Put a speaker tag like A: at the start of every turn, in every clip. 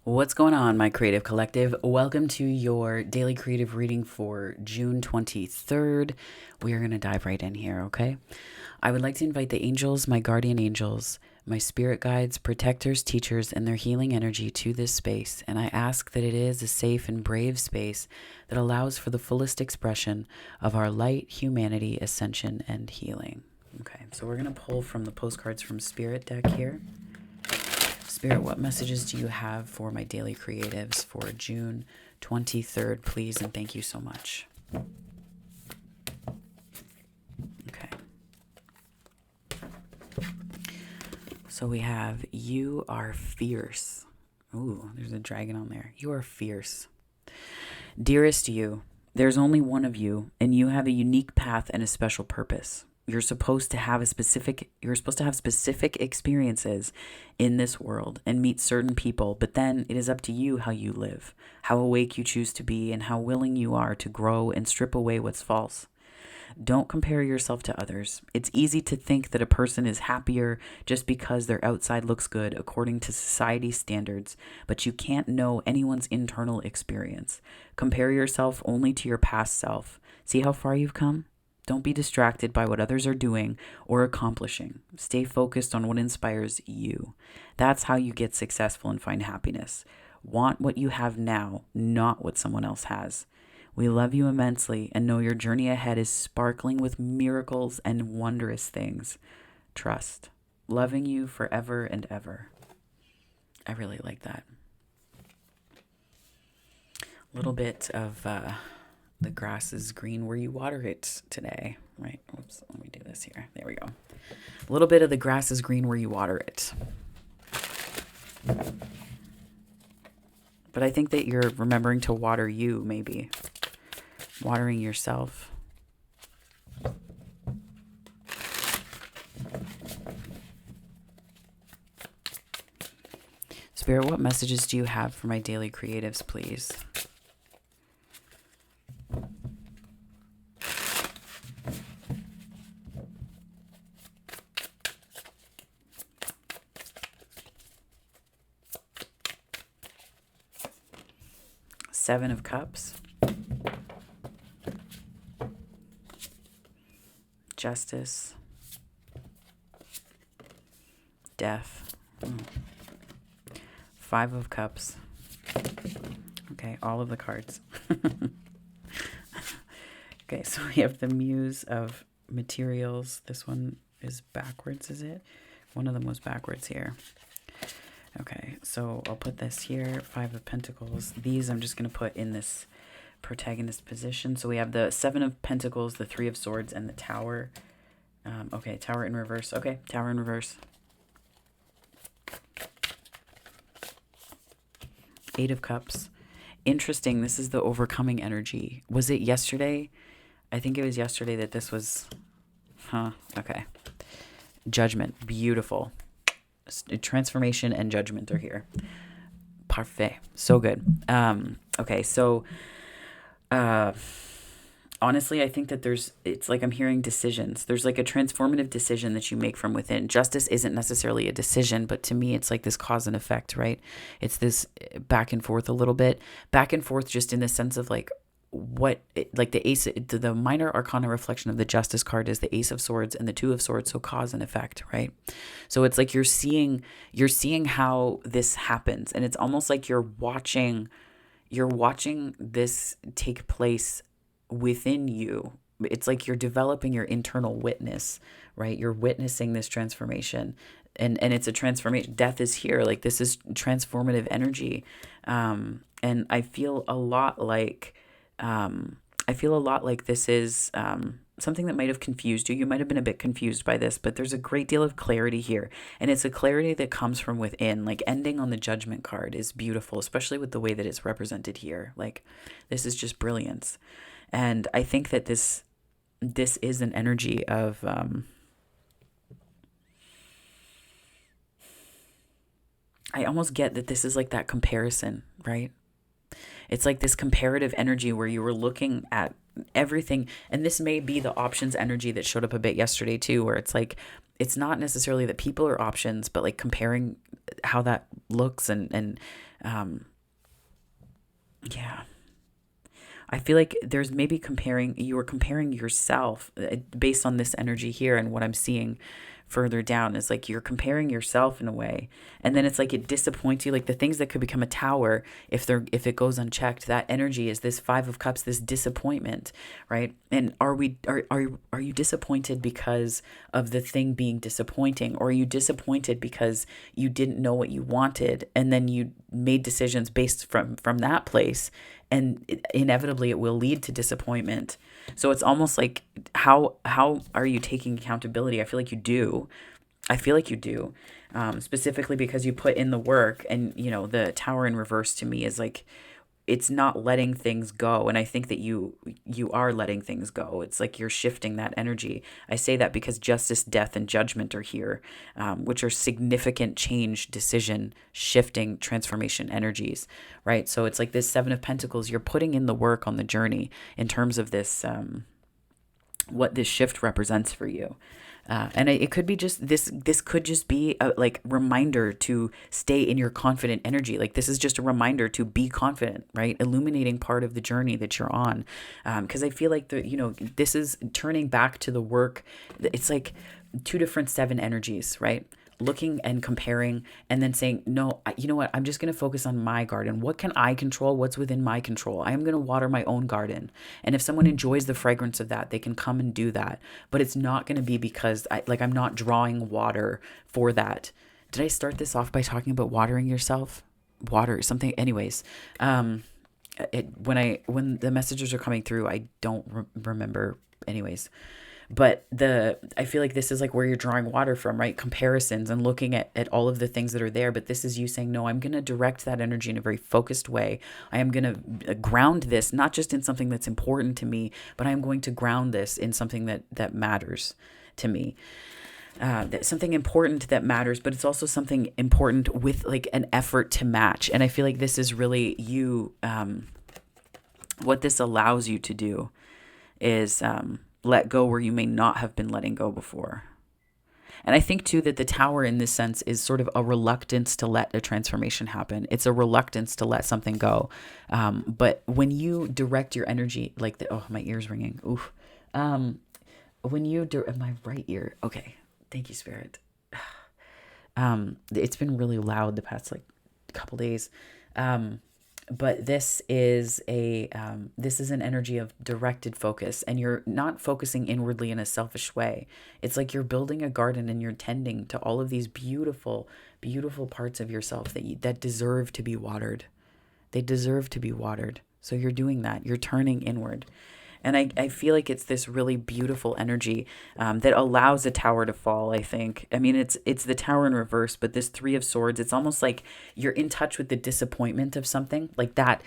A: What's going on, my creative collective? Welcome to your daily creative reading for June 23rd. We are going to dive right in here, okay? I would like to invite the angels, my guardian angels, my spirit guides, protectors, teachers, and their healing energy to this space. And I ask that it is a safe and brave space that allows for the fullest expression of our light, humanity, ascension, and healing. Okay, so we're going to pull from the postcards from Spirit deck here. Spirit, what messages do you have for my daily creatives for June 23rd, please? And thank you so much. Okay. So we have, you are fierce. Ooh, there's a dragon on there. You are fierce. Dearest you, there's only one of you, and you have a unique path and a special purpose. You're supposed to have specific experiences in this world and meet certain people, but then it is up to you how you live, how awake you choose to be, and how willing you are to grow and strip away what's false. Don't compare yourself to others. It's easy to think that a person is happier just because their outside looks good according to society's standards, but you can't know anyone's internal experience. Compare yourself only to your past self. See how far you've come? Don't be distracted by what others are doing or accomplishing. Stay focused on what inspires you. That's how you get successful and find happiness. Want what you have now, not what someone else has. We love you immensely and know your journey ahead is sparkling with miracles and wondrous things. Trust. Loving you forever and ever. I really like that. A little bit of the grass is green where you water it today, right? Oops, let me do this here. There we go. A little bit of the grass is green where you water it. But I think that you're remembering to water you, maybe. Watering yourself. Spirit, what messages do you have for my daily creatives, please? Seven of Cups. Justice. Death. Five of Cups. Okay, all of the cards. Okay, so we have the Muse of Materials. This one is backwards, is it? One of them was backwards here. Okay, so I'll put this here. Five of Pentacles. These I'm just going to put in this protagonist position. So we have the Seven of Pentacles, the Three of Swords, and the Tower. Okay, Tower in reverse. Okay, Tower in reverse. Eight of Cups. Interesting. This is the overcoming energy. Was it yesterday? I think it was yesterday that this was... Okay. Judgment. Beautiful. Transformation and judgment are here. Parfait. So good. Okay, so honestly, I think that it's like I'm hearing decisions. There's like a transformative decision that you make from within. Justice isn't necessarily a decision, but to me, it's like this cause and effect, right? It's this back and forth a little bit. Back and forth just in the sense of like, like the ace, the minor arcana reflection of the Justice card is the Ace of Swords and the Two of Swords, so cause and effect, right? So it's like you're seeing how this happens, and it's almost like you're watching this take place within you. It's like you're developing your internal witness, right? You're witnessing this transformation, and it's a transformation. Death is here, like this is transformative energy, and I feel a lot like this is something that might have confused you. You might have been a bit confused by this, but there's a great deal of clarity here. And it's a clarity that comes from within. Like ending on the Judgment card is beautiful, especially with the way that it's represented here. Like this is just brilliance. And I think that this is an energy of I almost get that this is like that comparison, right? It's like this comparative energy where you were looking at everything. And this may be the options energy that showed up a bit yesterday too, where it's like it's not necessarily that people are options, but like comparing how that looks um, yeah. I feel like there's maybe you are comparing yourself based on this energy here, and what I'm seeing further down is like you're comparing yourself in a way, and then it's like it disappoints you, like the things that could become a tower if it goes unchecked. That energy is this 5 of Cups, this disappointment, right? And are you disappointed because of the thing being disappointing, or are you disappointed because you didn't know what you wanted and then you made decisions based from that place, and inevitably it will lead to disappointment. So it's almost like how are you taking accountability? I feel like you do. I feel like you do, specifically because you put in the work. And the Tower in reverse to me is like it's not letting things go, and I think that you are letting things go. It's like you're shifting that energy. I say that because justice, death, and judgment are here, which are significant change, decision, shifting, transformation energies, right? So it's like this 7 of Pentacles, you're putting in the work on the journey in terms of this, what this shift represents for you. And it could be just this. This could just be a like reminder to stay in your confident energy. Like this is just a reminder to be confident, right? Illuminating part of the journey that you're on. Because I feel like this is turning back to the work. It's like 2 different 7 energies, right? Looking and comparing, and then saying, no, you know what? I'm just going to focus on my garden. What can I control? What's within my control? I am going to water my own garden. And if someone enjoys the fragrance of that, they can come and do that. But it's not going to be because I'm not drawing water for that. Did I start this off by talking about watering yourself? Water, something. Anyways, when the messages are coming through, I don't remember. Anyways. But I feel like this is like where you're drawing water from, right? Comparisons and looking at all of the things that are there. But this is you saying, no, I'm going to direct that energy in a very focused way. I am going to ground this, not just in something that's important to me, but I'm going to ground this in something that matters to me. That's something important that matters, but it's also something important with like an effort to match. And I feel like this is really you, what this allows you to do is, let go where you may not have been letting go before. And I think too that the Tower in this sense is sort of a reluctance to let a transformation happen. It's a reluctance to let something go. But when you direct your energy like oh, my ear's ringing. Oof. My right ear. Okay. Thank you, Spirit. It's been really loud the past like couple days. But this is an energy of directed focus, and you're not focusing inwardly in a selfish way. It's like you're building a garden and you're tending to all of these beautiful, beautiful parts of yourself that deserve to be watered. They deserve to be watered. So you're doing that. You're turning inward. And I feel like it's this really beautiful energy that allows a tower to fall, I think. I mean, it's the Tower in reverse, but this 3 of Swords, it's almost like you're in touch with the disappointment of something. Like that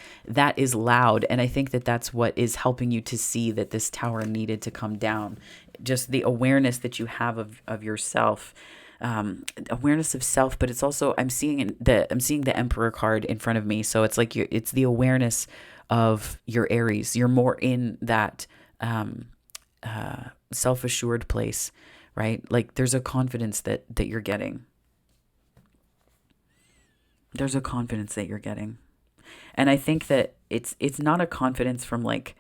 A: is loud. And I think that that's what is helping you to see that this tower needed to come down. Just the awareness that you have of yourself. Awareness of self, but it's also I'm seeing the Emperor card in front of me. So it's like it's the awareness of your Aries. You're more in that self-assured place, right? Like there's a confidence that you're getting. There's a confidence that you're getting. And I think that it's not a confidence from like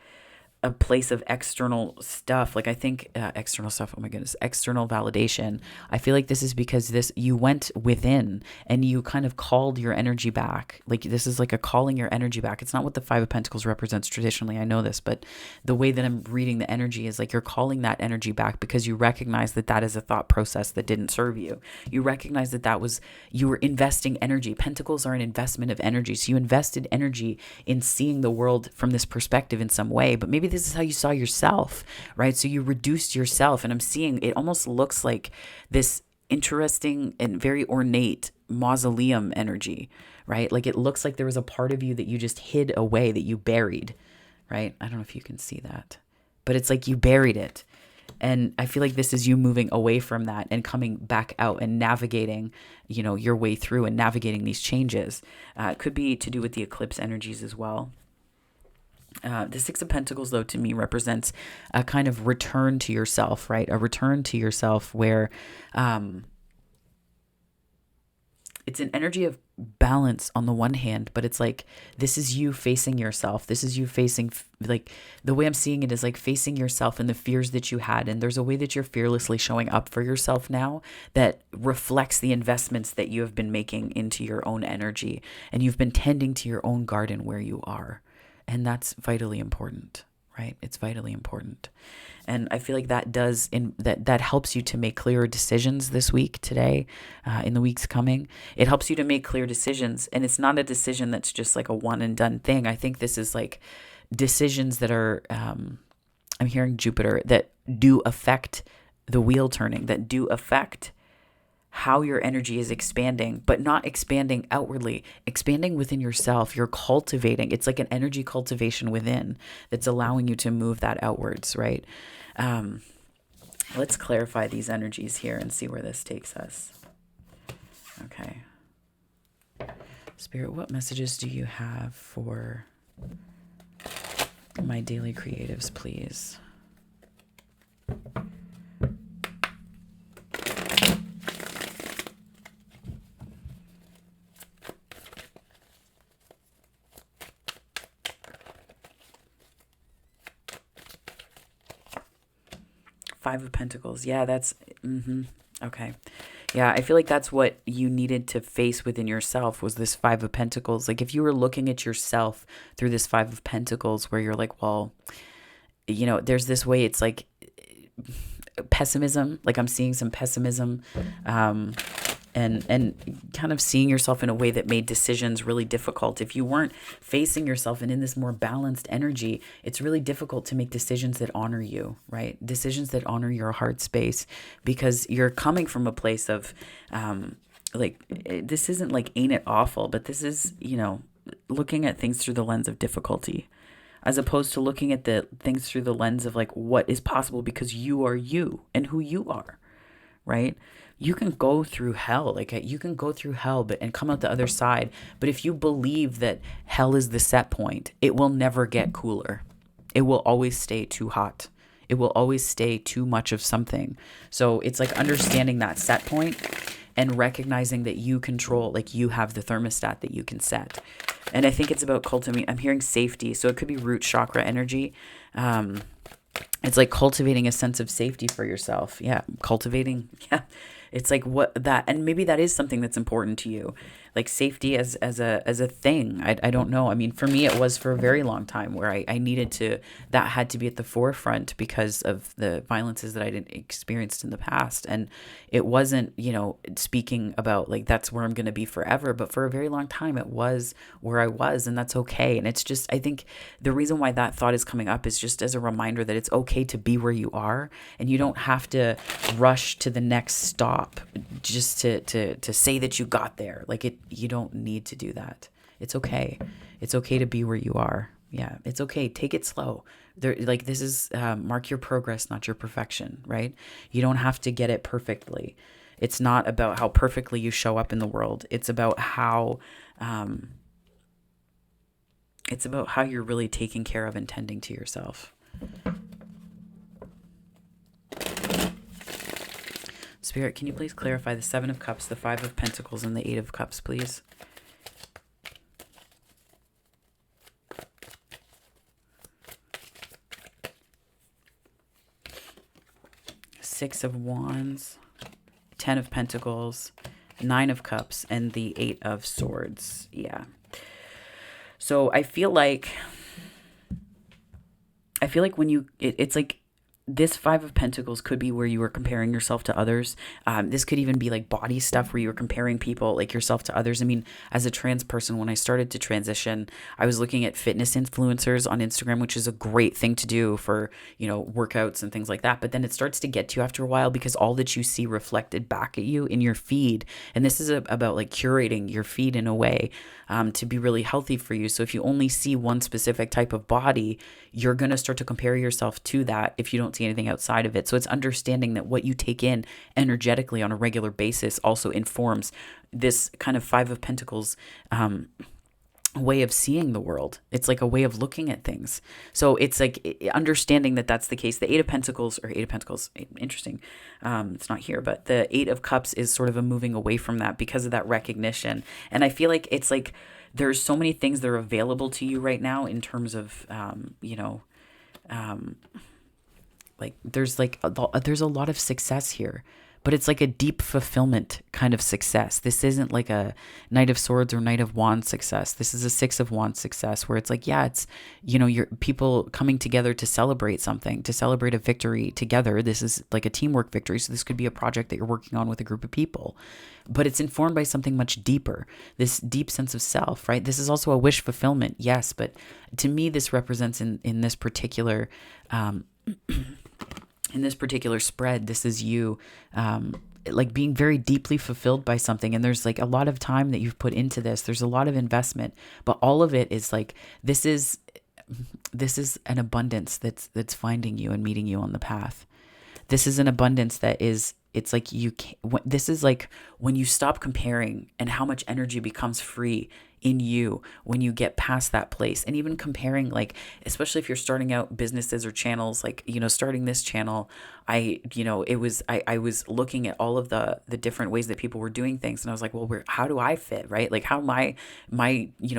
A: a place of external stuff. Like I think external stuff, oh my goodness, external validation. I feel like this is because you went within and you kind of called your energy back. Like this is like a calling your energy back. It's not what the 5 of Pentacles represents traditionally. I know this, but the way that I'm reading the energy is like you're calling that energy back because you recognize that is a thought process that didn't serve you. You recognize that you were investing energy. Pentacles are an investment of energy. So you invested energy in seeing the world from this perspective in some way, but maybe this is how you saw yourself, right? So you reduced yourself, and I'm seeing it almost looks like this interesting and very ornate mausoleum energy, right? Like it looks like there was a part of you that you just hid away, that you buried, right? I don't know if you can see that, but it's like you buried it. And I feel like this is you moving away from that and coming back out and navigating, your way through and navigating these changes. It could be to do with the eclipse energies as well. The Six of Pentacles, though, to me represents a kind of return to yourself, right? A return to yourself where it's an energy of balance on the one hand, but it's like, this is you facing yourself. This is you facing, like, the way I'm seeing it is like facing yourself and the fears that you had. And there's a way that you're fearlessly showing up for yourself now that reflects the investments that you have been making into your own energy. And you've been tending to your own garden where you are. And that's vitally important, right? It's vitally important. And I feel like that helps you to make clearer decisions this week, today, in the weeks coming. It helps you to make clear decisions. And it's not a decision that's just like a one and done thing. I think this is like decisions that are, I'm hearing Jupiter, that do affect the wheel turning, that do affect how your energy is expanding, but not expanding outwardly, expanding within yourself. You're cultivating. It's like an energy cultivation within that's allowing you to move that outwards, right? Let's clarify these energies here and see where this takes us. Okay. Spirit, what messages do you have for my daily creatives, please? Five of Pentacles. Yeah, that's, okay. Yeah, I feel like that's what you needed to face within yourself, was this Five of Pentacles. Like, if you were looking at yourself through this Five of Pentacles, where you're like, well, there's this way, it's like pessimism. Like, I'm seeing some pessimism, and kind of seeing yourself in a way that made decisions really difficult. If you weren't facing yourself and in this more balanced energy, it's really difficult to make decisions that honor you, right? Decisions that honor your heart space, because you're coming from a place of, like, this isn't like, ain't it awful? But this is, looking at things through the lens of difficulty, as opposed to looking at the things through the lens of like what is possible, because you are you and who you are, right? You can go through hell, and come out the other side. But if you believe that hell is the set point, it will never get cooler. It will always stay too hot. It will always stay too much of something. So it's like understanding that set point and recognizing that you control, like, you have the thermostat that you can set. And I think it's about cultivating. I'm hearing safety. So it could be root chakra energy. It's like cultivating a sense of safety for yourself. Yeah. Cultivating. Yeah. It's like and maybe that is something that's important to you, like safety as a thing. I don't know. I mean, for me, it was for a very long time where I needed to, that had to be at the forefront because of the violences that I didn't experienced in the past. And it wasn't, speaking about like, that's where I'm going to be forever. But for a very long time, it was where I was, and that's okay. And it's just, I think the reason why that thought is coming up is just as a reminder that it's okay to be where you are, and you don't have to rush to the next stop just to say that you got there. Like, you don't need to do that. It's okay. It's okay to be where you are. Yeah, it's okay. Take it slow. This is mark your progress, not your perfection, right? You don't have to get it perfectly. It's not about how perfectly you show up in the world. It's about how you're really taking care of and tending to yourself. Spirit, can you please clarify the Seven of Cups, the Five of Pentacles, and the Eight of Cups, please? Six of Wands, Ten of Pentacles, Nine of Cups, and the Eight of Swords. Yeah. So I feel like when it's like, this Five of Pentacles could be where you were comparing yourself to others. This could even be like body stuff where you were comparing people, like yourself, to others. I mean, as a trans person, when I started to transition, I was looking at fitness influencers on Instagram, which is a great thing to do for, workouts and things like that. But then it starts to get to you after a while, because all that you see reflected back at you in your feed. And this is about like curating your feed in a way to be really healthy for you. So if you only see one specific type of body, you're going to start to compare yourself to that if you don't see anything outside of it. So it's understanding that what you take in energetically on a regular basis also informs this kind of Five of Pentacles way of seeing the world. It's like a way of looking at things. So it's like understanding that that's the case. The Eight of Pentacles, interesting. It's not here, but the Eight of Cups is sort of a moving away from that because of that recognition. And I feel like it's like there's so many things that are available to you right now in terms of, like there's a lot of success here, but it's like a deep fulfillment kind of success. This isn't like a Knight of Swords or Knight of Wands success. This is a Six of Wands success, where it's like, yeah, it's, you're people coming together to celebrate something, to celebrate a victory together. This is like a teamwork victory. So this could be a project that you're working on with a group of people, but it's informed by something much deeper, this deep sense of self, right? This is also a wish fulfillment. Yes. But to me, this represents in this particular, in this particular spread, this is you, like being very deeply fulfilled by something. And there's like a lot of time that you've put into this. There's a lot of investment, but all of it is like, this is an abundance that's finding you and meeting you on the path. This is an abundance that is, it's like you can't, this is like when you stop comparing and how much energy becomes free in you when you get past that place. And even comparing, like, especially if you're starting out businesses or channels, like, starting this channel, I was looking at all of the different ways that people were doing things. And I was like, well, how do I fit, right? Like how my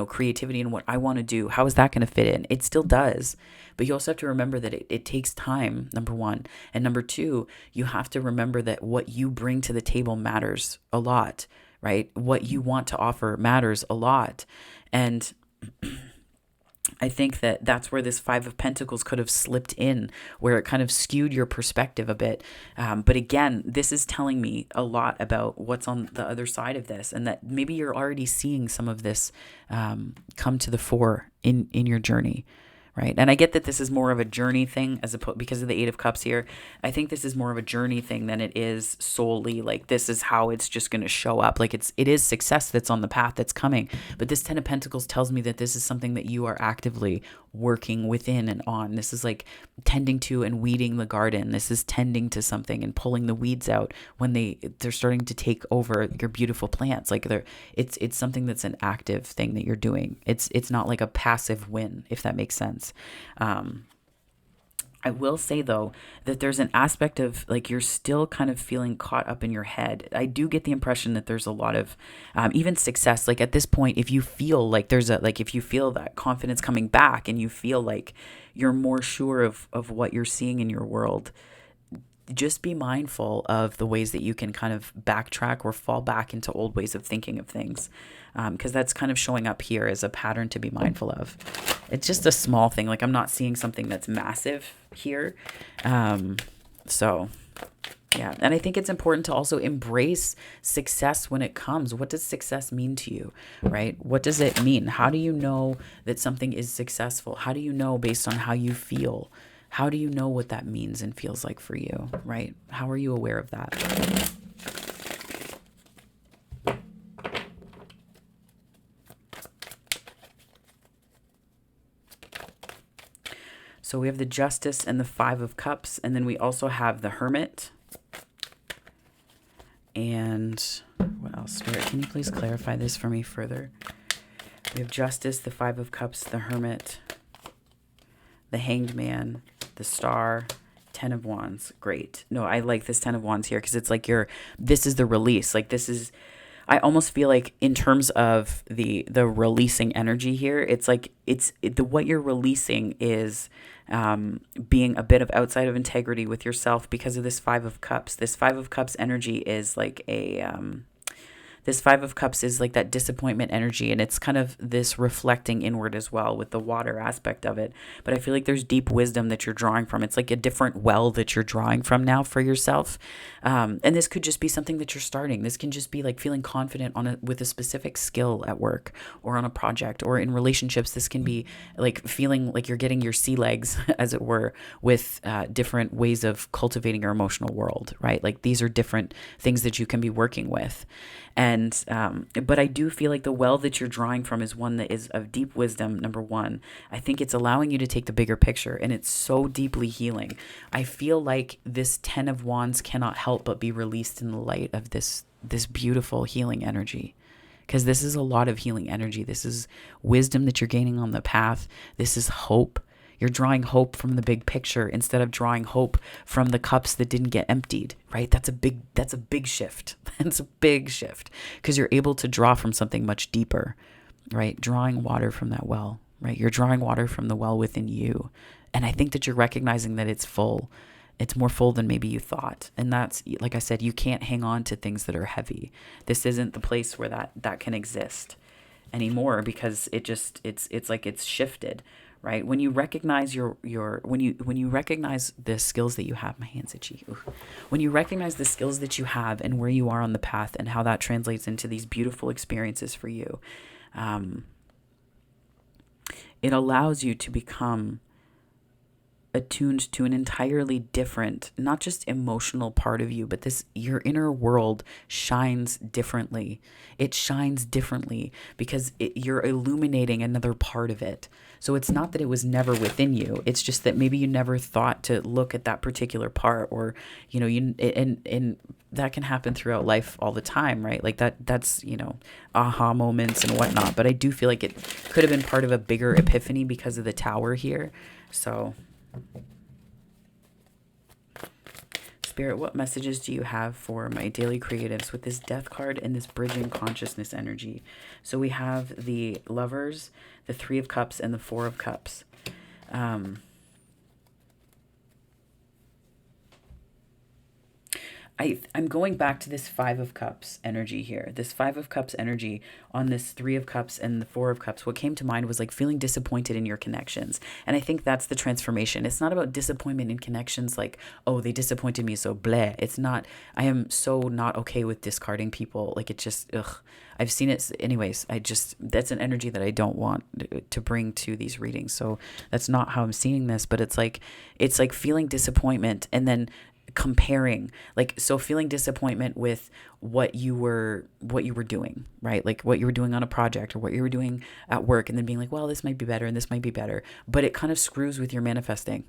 A: creativity and what I want to do, how is that going to fit in? It still does. But you also have to remember that it takes time, number one. And number two, you have to remember that what you bring to the table matters a lot, right? What you want to offer matters a lot. And I think that that's where this Five of Pentacles could have slipped in, where it kind of skewed your perspective a bit. But again, this is telling me a lot about what's on the other side of this, and that maybe you're already seeing some of this come to the fore in your journey. Right. And I get that this is more of a journey thing because of the Eight of Cups here. I think this is more of a journey thing than it is solely like this is how it's just going to show up. Like it is success that's on the path that's coming. But this Ten of Pentacles tells me that this is something that you are actively working within and on. This is like tending to and weeding the garden. This is tending to something and pulling the weeds out when they're starting to take over your beautiful plants. Like it's something that's an active thing that you're doing. It's not like a passive win, if that makes sense. I will say though that there's an aspect of like you're still kind of feeling caught up in your head. I do get the impression that there's a lot of even success. Like at this point, if you feel like if you feel that confidence coming back and you feel like you're more sure of what you're seeing in your world, just be mindful of the ways that you can kind of backtrack or fall back into old ways of thinking of things. Because that's kind of showing up here as a pattern to be mindful of. It's just a small thing. Like I'm not seeing something that's massive here. So yeah. And I think it's important to also embrace success when it comes. What does success mean to you, right? What does it mean? How do you know that something is successful? How do you know based on how you feel? How do you know what that means and feels like for you, right? How are you aware of that? So we have the Justice and the Five of Cups, and then we also have the Hermit. And what else? Spirit, can you please clarify this for me further? We have Justice, the Five of Cups, the Hermit, the Hanged Man, the Star, Ten of Wands. Great. No, I like this Ten of Wands here because it's like this is the release. Like this is, I almost feel like in terms of the releasing energy here, it's like what you're releasing is being a bit of outside of integrity with yourself because of this Five of Cups. This Five of Cups energy is like this Five of Cups is like that disappointment energy, and it's kind of this reflecting inward as well with the water aspect of it. But I feel like there's deep wisdom that you're drawing from. It's like a different well that you're drawing from now for yourself. And this could just be something that you're starting. This can just be like feeling confident with a specific skill at work or on a project or in relationships. This can be like feeling like you're getting your sea legs, as it were, with different ways of cultivating your emotional world, right? Like these are different things that you can be working with. And, but I do feel like the well that you're drawing from is one that is of deep wisdom. Number one, I think it's allowing you to take the bigger picture, and it's so deeply healing. I feel like this Ten of Wands cannot help but be released in the light of this beautiful healing energy, because this is a lot of healing energy. This is wisdom that you're gaining on the path. This is hope. You're drawing hope from the big picture instead of drawing hope from the cups that didn't get emptied, right? That's a big shift. That's a big shift because you're able to draw from something much deeper, right? Drawing water from that well, right? You're drawing water from the well within you. And I think that you're recognizing that it's full. It's more full than maybe you thought. And that's, like I said, you can't hang on to things that are heavy. This isn't the place where that can exist anymore, because it's like it's shifted, right? When you recognize when you recognize the skills that you have, my hand's itchy. When you recognize the skills that you have and where you are on the path and how that translates into these beautiful experiences for you, it allows you to become attuned to an entirely different, not just emotional part of you, but your inner world shines differently. It shines differently because you're illuminating another part of it. So it's not that it was never within you. It's just that maybe you never thought to look at that particular part, or, and that can happen throughout life all the time, right? Like that's, aha moments and whatnot. But I do feel like it could have been part of a bigger epiphany because of the tower here. So, Spirit, what messages do you have for my daily creatives with this Death card and this bridging consciousness energy? So we have the Lovers, the Three of Cups, and the Four of Cups. I'm going back to this Five of Cups energy here. This Five of Cups energy on this Three of Cups and the Four of Cups. What came to mind was like feeling disappointed in your connections. And I think that's the transformation. It's not about disappointment in connections like, oh, they disappointed me, so bleh. It's not, I am so not okay with discarding people. Like it just, I've seen it. Anyways, that's an energy that I don't want to bring to these readings. So that's not how I'm seeing this, but it's like feeling disappointment and then comparing, feeling disappointment with what you were doing, right? Like what you were doing on a project or what you were doing at work, and then being like, well, this might be better and this might be better, but it kind of screws with your manifesting.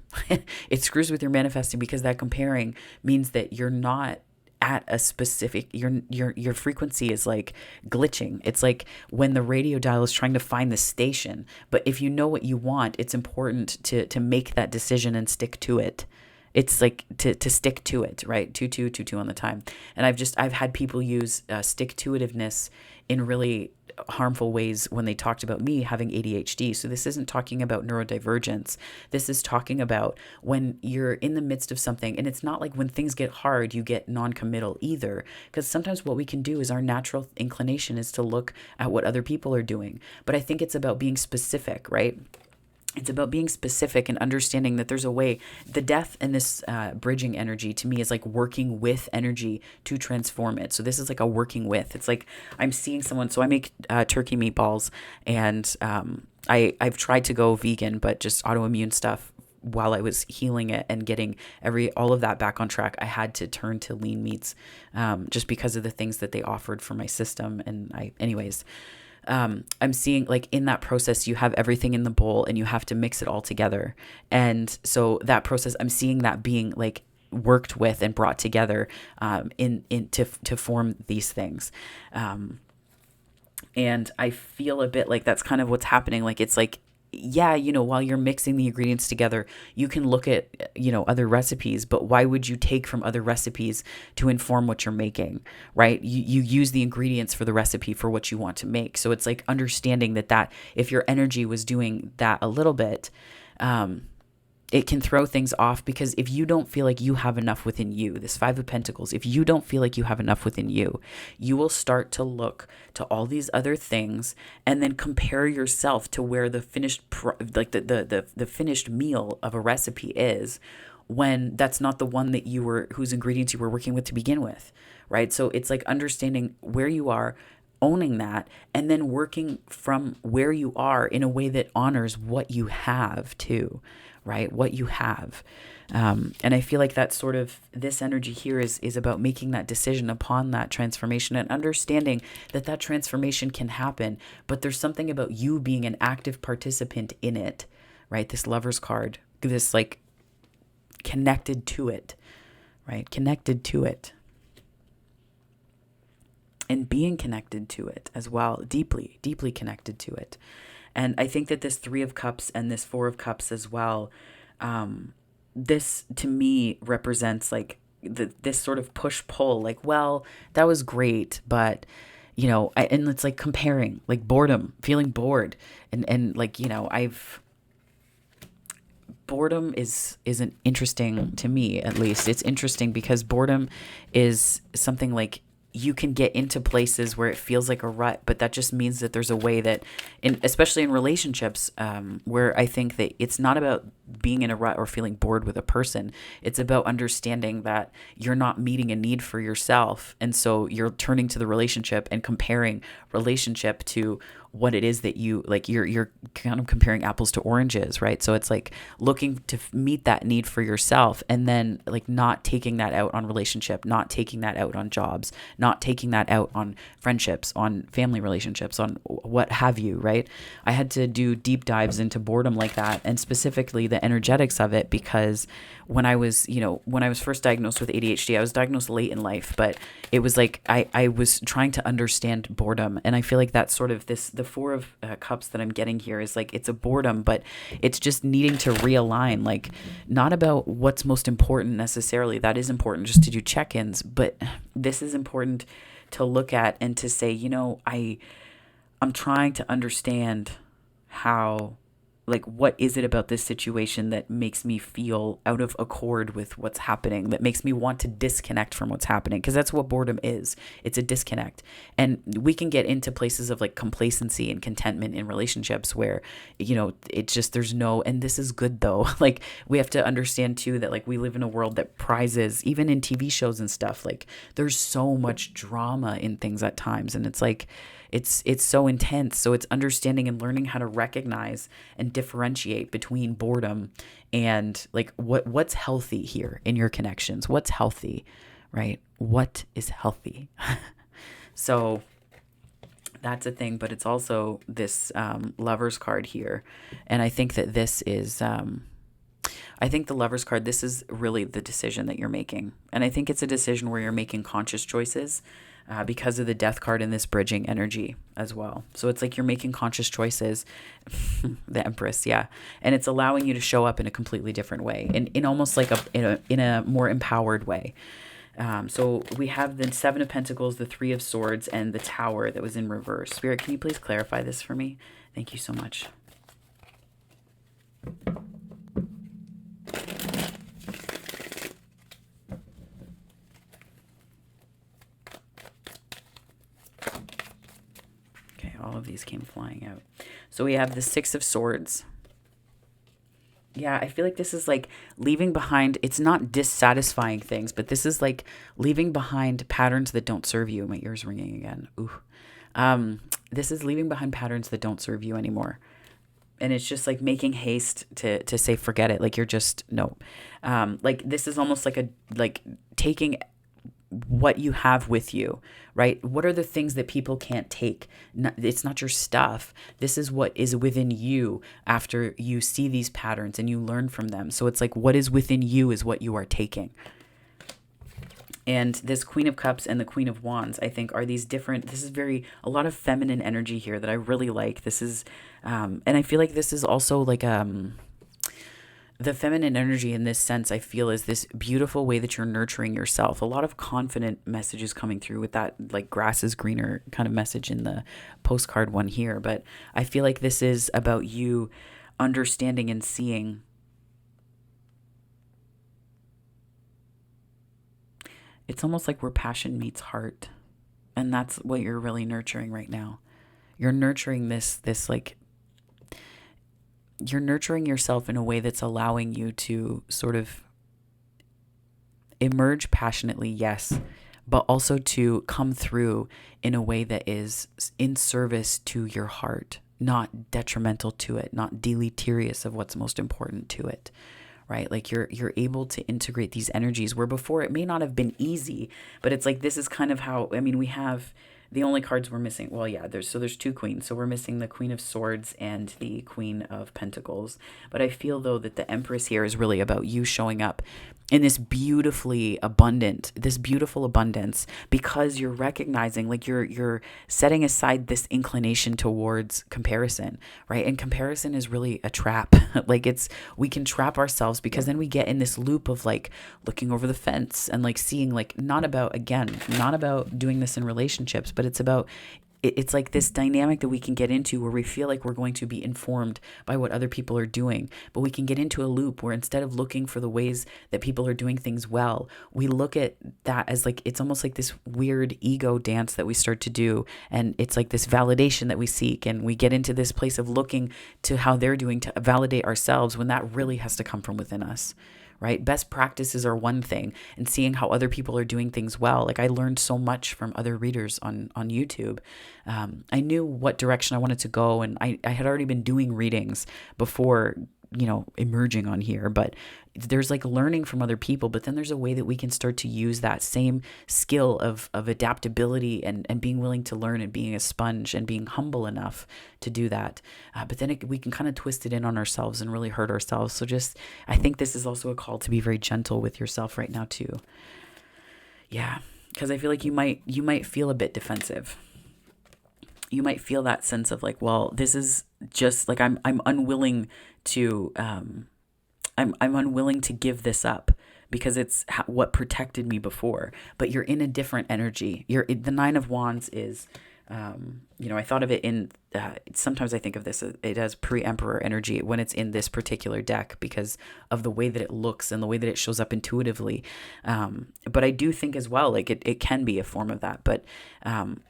A: It screws with your manifesting because that comparing means that you're not at a specific, your frequency is like glitching. It's like when the radio dial is trying to find the station, but if you know what you want, it's important to make that decision and stick to it. It's like to stick to it, right? 2-2 on the time. And I've had people use stick-to-itiveness in really harmful ways when they talked about me having ADHD. So this isn't talking about neurodivergence. This is talking about when you're in the midst of something, and it's not like when things get hard, you get non-committal either. Because sometimes what we can do is our natural inclination is to look at what other people are doing. But I think it's about being specific, right? It's about being specific and understanding that there's a way. The death and this bridging energy to me is like working with energy to transform it. So this is like a working with. It's like I'm seeing someone. So I make turkey meatballs, and I've tried to go vegan, but just autoimmune stuff. While I was healing it and getting all of that back on track, I had to turn to lean meats just because of the things that they offered for my system. And I'm seeing like in that process, you have everything in the bowl and you have to mix it all together. And so that process, I'm seeing that being like worked with and brought together to form these things. And I feel a bit like that's kind of what's happening. Like, it's like, yeah, while you're mixing the ingredients together, you can look at, other recipes, but why would you take from other recipes to inform what you're making, right? You use the ingredients for the recipe for what you want to make. So it's like understanding that if your energy was doing that a little bit, it can throw things off, because if you don't feel like you have enough within you, this Five of Pentacles, if you don't feel like you have enough within you, you will start to look to all these other things and then compare yourself to where the finished, the finished meal of a recipe is, when that's not the one that whose ingredients you were working with to begin with, right? So it's like understanding where you are, owning that, and then working from where you are in a way that honors what you have too, right? What you have. And I feel like that's sort of, this energy here is about making that decision upon that transformation and understanding that transformation can happen, but there's something about you being an active participant in it, right? This Lover's card, this like connected to it, right? Connected to it. and being connected to it as well, deeply, deeply connected to it. And I think that this Three of Cups and this Four of Cups as well, this to me represents like this sort of push pull, like, well, that was great, but and it's like comparing, like boredom, feeling bored, and like, boredom isn't interesting to me, at least. It's interesting because boredom is something like you can get into places where it feels like a rut, but that just means that there's a way that, especially in relationships, where I think that it's not about being in a rut or feeling bored with a person. It's about understanding that you're not meeting a need for yourself. And so you're turning to the relationship and comparing relationship to what it is that you like. You're kind of comparing apples to oranges, right? So it's like looking to meet that need for yourself, and then like not taking that out on relationship, not taking that out on jobs, not taking that out on friendships, on family relationships, on what have you, right? I had to do deep dives into boredom like that, and specifically the energetics of it, because when I was first diagnosed with ADHD, I was diagnosed late in life, but it was like I was trying to understand boredom. And I feel like that's sort of the Four of Cups that I'm getting here is like, it's a boredom, but it's just needing to realign, like not about what's most important necessarily. That is important just to do check-ins, but this is important to look at and to say, I'm trying to understand how, like, what is it about this situation that makes me feel out of accord with what's happening, that makes me want to disconnect from what's happening? Because that's what boredom is. It's a disconnect. And we can get into places of like complacency and contentment in relationships where, it's just, there's no, and this is good though. Like, we have to understand too that like we live in a world that prizes, even in TV shows and stuff, like there's so much drama in things at times. And it's like, it's so intense. So it's understanding and learning how to recognize and differentiate between boredom and like what's healthy here in your connections. What's healthy, right? What is healthy? So that's a thing, but it's also this Lover's card here. And I think that this is, I think the Lover's card, this is really the decision that you're making. And I think it's a decision where you're making conscious choices because of the Death card and this bridging energy as well. So it's like you're making conscious choices, the Empress, yeah. And it's allowing you to show up in a completely different way, in almost like in a more empowered way. So we have the Seven of Pentacles, the Three of Swords, and the Tower that was in reverse. Spirit, can you please clarify this for me? Thank you so much. All of these came flying out. So we have the Six of Swords. Yeah, I feel like this is like leaving behind, it's not dissatisfying things, but this is like leaving behind patterns that don't serve you. My ear's ringing again. Ooh. This is leaving behind patterns that don't serve you anymore. And it's just like making haste to say, forget it. Like you're just, no. Like this is almost like taking what you have with you, right? What are the things that people can't take? It's not your stuff. This is what is within you after you see these patterns and you learn from them. So it's like what is within you is what you are taking. And this Queen of Cups and the Queen of Wands, I think, are these different, this is a lot of feminine energy here that I really like. This is, and I feel like this is also like, the feminine energy in this sense, I feel, is this beautiful way that you're nurturing yourself. A lot of confident messages coming through with that, like grass is greener kind of message in the postcard one here. But I feel like this is about you understanding and seeing. It's almost like where passion meets heart. And that's what you're really nurturing right now. You're nurturing this like, you're nurturing yourself in a way that's allowing you to sort of emerge passionately, yes, but also to come through in a way that is in service to your heart, not detrimental to it, not deleterious of what's most important to it, right? Like you're able to integrate these energies where before it may not have been easy, but it's like this is kind of how, I mean, we have The only cards we're missing, well, yeah, there's two queens. So we're missing the Queen of Swords and the Queen of Pentacles. But I feel though that the Empress here is really about you showing up in this beautiful abundance, because you're recognizing, like, you're setting aside this inclination towards comparison, right? And comparison is really a trap. Like, we can trap ourselves, because then we get in this loop of like looking over the fence and like seeing, like, not about doing this in relationships, but it's like this dynamic that we can get into where we feel like we're going to be informed by what other people are doing. But we can get into a loop where instead of looking for the ways that people are doing things well, we look at that as like, it's almost like this weird ego dance that we start to do. And it's like this validation that we seek. And we get into this place of looking to how they're doing to validate ourselves, when that really has to come from within us. Right? Best practices are one thing, and seeing how other people are doing things well. Like, I learned so much from other readers on YouTube. I knew what direction I wanted to go, and I had already been doing readings before, emerging on here, but there's like learning from other people, but then there's a way that we can start to use that same skill of adaptability and being willing to learn, and being a sponge, and being humble enough to do that. But then we can kind of twist it in on ourselves and really hurt ourselves. So I think this is also a call to be very gentle with yourself right now too. Yeah. Because I feel like you might feel a bit defensive. You might feel that sense of like, well, this is just like, I'm unwilling to, I'm unwilling to give this up, because it's what protected me before. But you're in a different energy. The Nine of Wands is, I thought of it in, sometimes I think of this, it as pre-emperor energy when it's in this particular deck, because of the way that it looks and the way that it shows up intuitively. But I do think as well, like it can be a form of that, but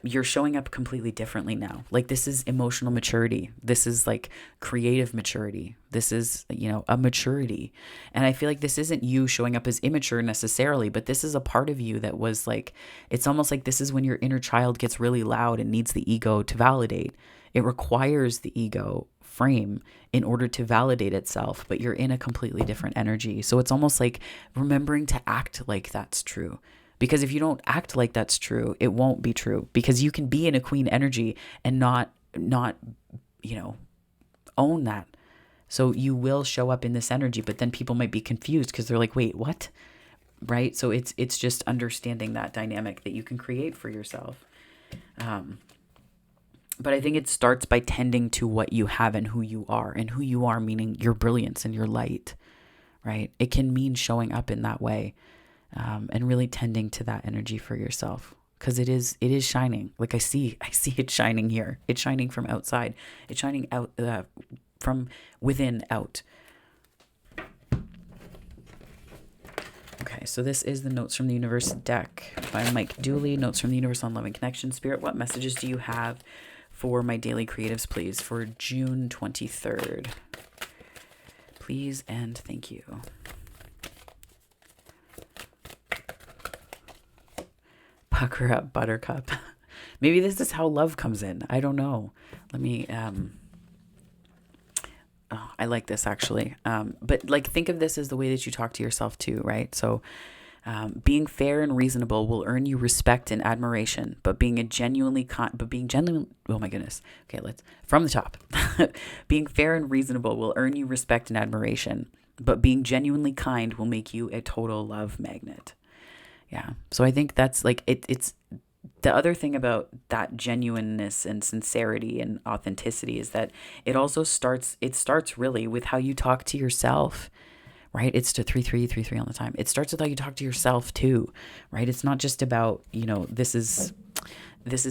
A: you're showing up completely differently now. Like, this is emotional maturity. This is like creative maturity. This is, a maturity. And I feel like this isn't you showing up as immature necessarily, but this is a part of you that was like, it's almost like this is when your inner child gets really loud and needs the ego to validate. It requires the ego frame in order to validate itself, but you're in a completely different energy. So it's almost like remembering to act like that's true. Because if you don't act like that's true, it won't be true. Because you can be in a queen energy and not own that. So you will show up in this energy, but then people might be confused because they're like, wait, what? Right? So it's just understanding that dynamic that you can create for yourself. But I think it starts by tending to what you have and who you are meaning your brilliance and your light, right? It can mean showing up in that way, and really tending to that energy for yourself, because it is shining. Like I see it shining here. It's shining from outside. It's shining out, from within out. Okay, so this is the Notes from the Universe deck by Mike Dooley. Notes from the Universe on Love and Connection. Spirit, what messages do you have for my daily creatives, please, for June 23rd? Please and thank you. Pucker up, buttercup. Maybe this is how love comes in. I don't know. Let me... I like this actually. But like, think of this as the way that you talk to yourself too, right? So being fair and reasonable will earn you respect and admiration, oh my goodness. Okay, from the top. Being fair and reasonable will earn you respect and admiration, but being genuinely kind will make you a total love magnet. Yeah. So I think that's like, it's the other thing about that genuineness and sincerity and authenticity is that it starts really with how you talk to yourself, right? It's to 3-3 all the time. It starts with how you talk to yourself too, right? It's not just about, this is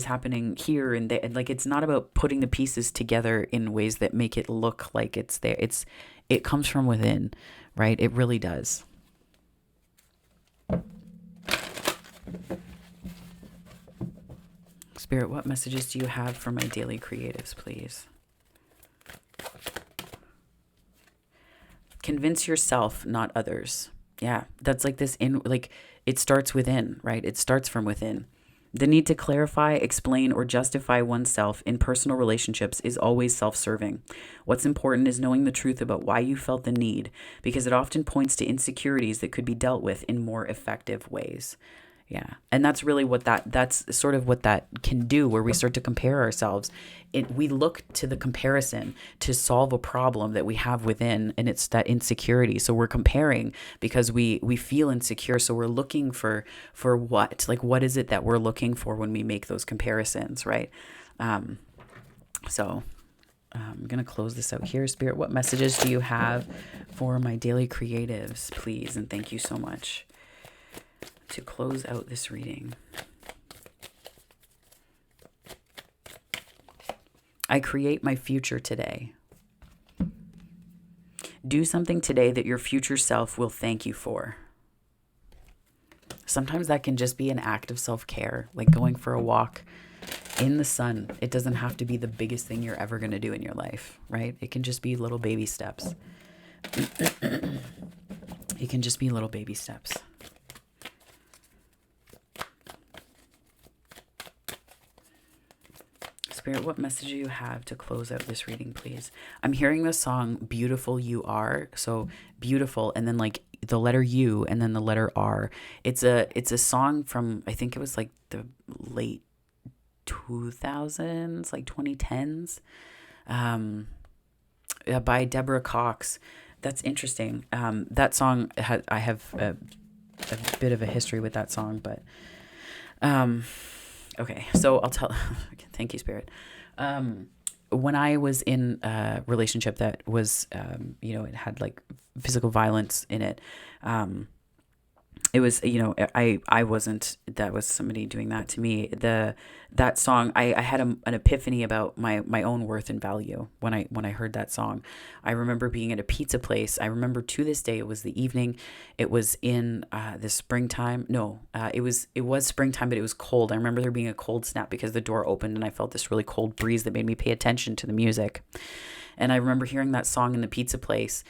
A: happening here and there. Like, it's not about putting the pieces together in ways that make it look like it's there. It comes from within, right? It really does. Spirit, what messages do you have for my daily creatives, please? Convince yourself, not others. Yeah, that's like this it starts within, right? It starts from within. The need to clarify, explain, or justify oneself in personal relationships is always self-serving. What's important is knowing the truth about why you felt the need, because it often points to insecurities that could be dealt with in more effective ways. Yeah. And that's really that's sort of what that can do, where we start to compare ourselves. We look to the comparison to solve a problem that we have within, and it's that insecurity. So we're comparing because we feel insecure. So we're looking for what? Like, what is it that we're looking for when we make those comparisons, right? So I'm going to close this out here. Spirit, what messages do you have for my daily creatives, please? And thank you so much. To close out this reading, I create my future today. Do something today that your future self will thank you for. Sometimes that can just be an act of self-care, like going for a walk in the sun. It doesn't have to be the biggest thing you're ever going to do in your life, right? It can just be little baby steps. It can just be little baby steps. Spirit, what message do you have to close out this reading, please? I'm hearing the song Beautiful You Are. So beautiful, and then like the letter U and then the letter R. It's a song from, I think it was like the late 2000s, like 2010s, by Deborah Cox. That's interesting. That song, I have a bit of a history with that song, but okay, so I'll tell. Thank you, Spirit. When I was in a relationship that was, it had like physical violence in it. It was, I wasn't, that was somebody doing that to me. That song, I had an epiphany about my own worth and value when I heard that song. I remember being at a pizza place. I remember to this day, it was the evening. It was in the springtime. No, it was springtime, but it was cold. I remember there being a cold snap because the door opened and I felt this really cold breeze that made me pay attention to the music. And I remember hearing that song in the pizza place.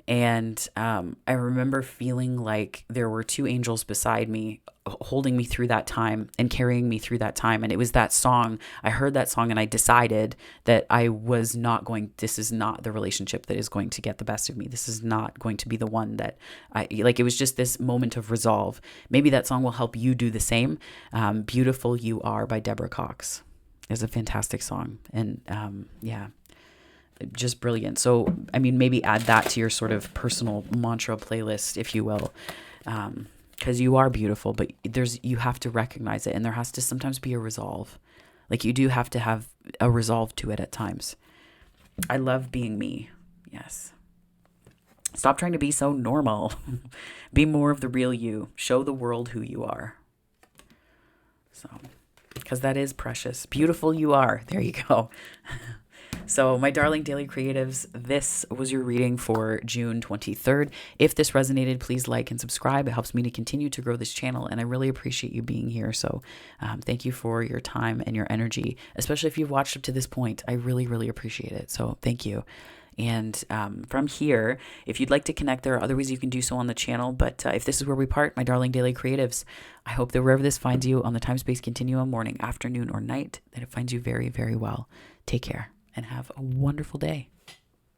A: And I remember feeling like there were two angels beside me, holding me through that time and carrying me through that time. And it was that song. I heard that song and I decided that this is not the relationship that is going to get the best of me. This is not going to be the one that it was just this moment of resolve. Maybe that song will help you do the same. Beautiful You Are by Deborah Cox is a fantastic song. And yeah. Just brilliant. So, I mean, maybe add that to your sort of personal mantra playlist, if you will, because you are beautiful, but you have to recognize it, and there has to sometimes be a resolve. Like, you do have to have a resolve to it at times. I love being me. Yes. Stop trying to be so normal. Be more of the real you. Show the world who you are. So, because that is precious. Beautiful you are. There you go. So my darling daily creatives, this was your reading for June 23rd. If this resonated, please like and subscribe. It helps me to continue to grow this channel, and I really appreciate you being here. So thank you for your time and your energy, especially if you've watched up to this point. I really, really appreciate it. So thank you. And from here, if you'd like to connect, there are other ways you can do so on the channel. But if this is where we part, my darling daily creatives, I hope that wherever this finds you on the time-space continuum, morning, afternoon, or night, that it finds you very, very well. Take care and have a wonderful day.